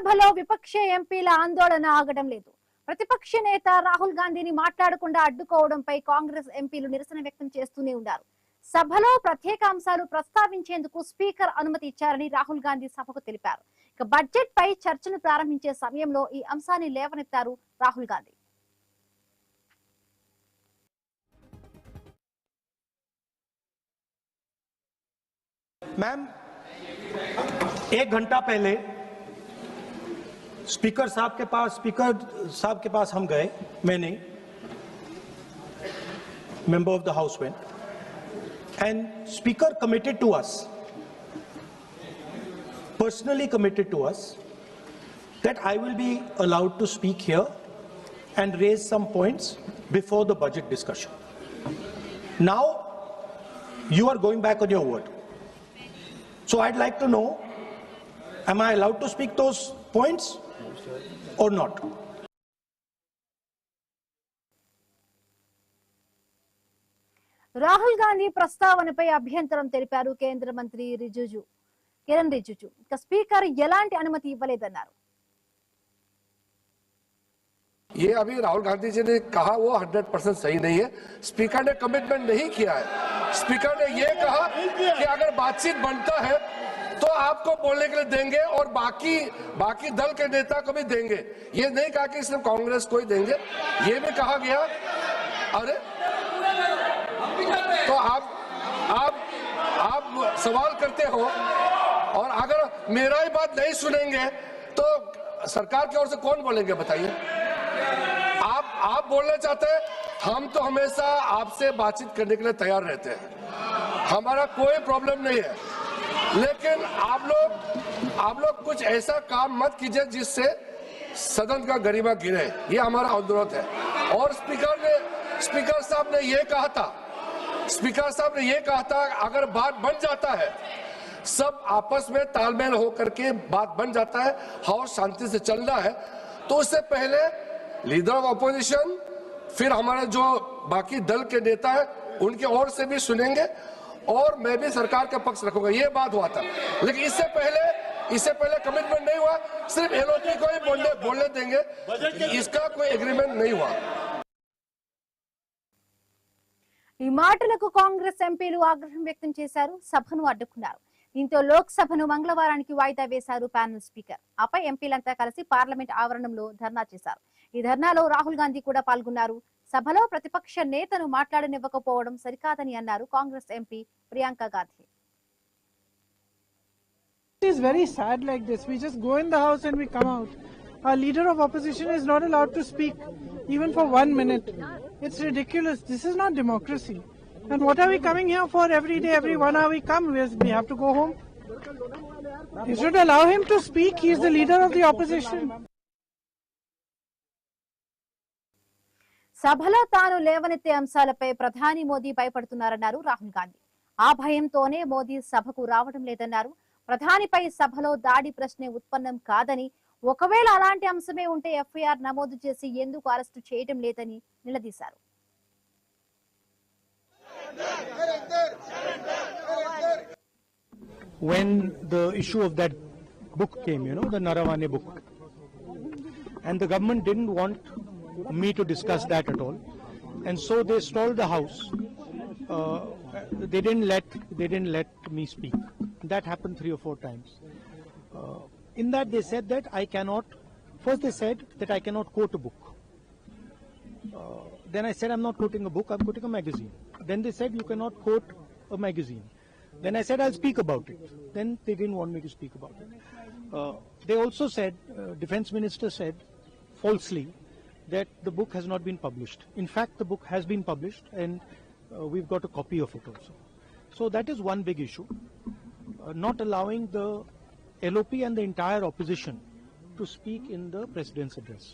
లోక్సభలో విపక్ష ఎంపీల ఆందోళన ఆగడం లేదు. ప్రతిపక్ష నేత రాహుల్ గాంధీని మాట్లాడకుండా అడ్డుకోవడంపై కాంగ్రెస్ ఎంపీలు నిరసన వ్యక్తం చేస్తూనే ఉన్నారు. సభలో ప్రత్యేక అంశాలు ప్రస్తావించేందుకు స్పీకర్ అనుమతి ఇచ్చారని రాహుల్ గాంధీ సభకు తెలిపారు. ఇక బడ్జెట్ పై చర్చను ప్రారంభించే సమయంలో ఈ అంశాన్ని లేవనెత్తారు రాహుల్ గాంధీ. मैम, 1 घंटा पहले स्पीकर साहब के पास हम गए. मैंने member of the house went and speaker committed to us, personally committed to us, that I will be allowed to speak here and raise some points before the budget discussion. Now you are going back on your word. So I'd like to know, am I allowed to speak those points or not? Rahul Gandhi ప్రస్తావనపై అభ్యంతరం తెలిపారు కేంద్ర మంత్రి కిరణ్ రిజిజు. ఇక speaker ఎలాంటి అనుమతి ఇవ్వలేదన్నారు. ये अभी राहुल गांधी जी ने कहा वो 100% सही नहीं है. स्पीकर ने कमिटमेंट नहीं किया है. स्पीकर ने ये कहा कि अगर बातचीत बनता है तो आपको बोलने के लिए देंगे और बाकी दल के नेता को भी देंगे. ये नहीं कहा कि सिर्फ कांग्रेस को ही देंगे. ये भी कहा गया. अरे तो आप सवाल करते हो और अगर मेरा ही बात नहीं सुनेंगे तो सरकार की ओर से कौन बोलेंगे बताइए. आप बोलना चाहते हैं, हम तो हमेशा आपसे बातचीत करने के लिए तैयार रहते हैं. हमारा कोई प्रॉब्लम नहीं है. लेकिन आप लोग कुछ ऐसा काम मत कीजिए जिससे सदन का गरिमा गिरे. ये हमारा अनुरोध है. और स्पीकर साहब ने ये कहा था अगर बात बन जाता है, सब आपस में तालमेल होकर के बात बन जाता है, हाउस शांति से चलना है, तो उससे पहले लीडर ऑफ अपोजिशन फिर हमारे जो बाकी दल के नेता है उनके ओर से भी सुनेंगे और मैं भी सरकार का पक्ष रखूंगा. ये बात हुआ था. लेकिन इससे पहले कमिटमेंट नहीं हुआ. सिर्फ एलओपी को ही बोलने देंगे. इसका कोई एग्रीमेंट नहीं हुआ. ఈ మాటలకు కాంగ్రెస్ ఎంపీలు ఆగ్రహం వ్యక్తం చేశారు. సభను అడ్డుకున్నారు. దీంతో లోక్సభను మంగళవారానికి వాయిదా వేశారు ప్యానెల్ స్పీకర్. ఆపై ఎంపీలంతా కలిసి పార్లమెంట్ ఆవరణంలో ధర్నా చేశారు. ఈ ధర్నాలో రాహుల్ గాంధీ కూడా పాల్గొన్నారు. సభలో ప్రతిపక్ష నేతను మాట్లాడనివ్వకపోవడం సరికాదని అన్నారు Congress MP Priyanka Gandhi. It is very sad like this. We just go in the house and we come out. Our leader of opposition is not allowed to speak even for 1 minute. It's ridiculous. This is not democracy. And what are we coming here for every day, every 1 hour we come? We have to go home. You should allow him to speak. He is the leader of the opposition. సభలో తాను లేవనెత్తే అంశాలపై ప్రధాని మోదీ భయపడుతున్నారన్నారు రాహుల్ గాంధీ. ఆ భయంతోనే మోదీ సభకు రావడం లేదన్నారు. ప్రధానిపై సభలో దాడి ప్రశ్నే ఉత్పన్నం కాదని, ఒకవేళ అలాంటి అంశమే ఉంటే ఎఫ్ఐఆర్ నమోదు చేసి ఎందుకు అరెస్టు చేయడం లేదని నిలదీశారు. When the issue of that book came, the Naravane book, and the government didn't want me to discuss that at all, and so they stalled the house. They didn't let me speak. That happened 3 or 4 times. In that they said that first they said that I cannot quote a book. Then I said I'm not quoting a book, I'm quoting a magazine. Then they said you cannot quote a magazine. Then I said I'll speak about it. Then they didn't want me to speak about it. They also said, Defense Minister said falsely that the book has not been published. In fact, the book has been published and we've got a copy of it also. So that is one big issue. Not allowing the LOP and the entire opposition to speak in the President's address.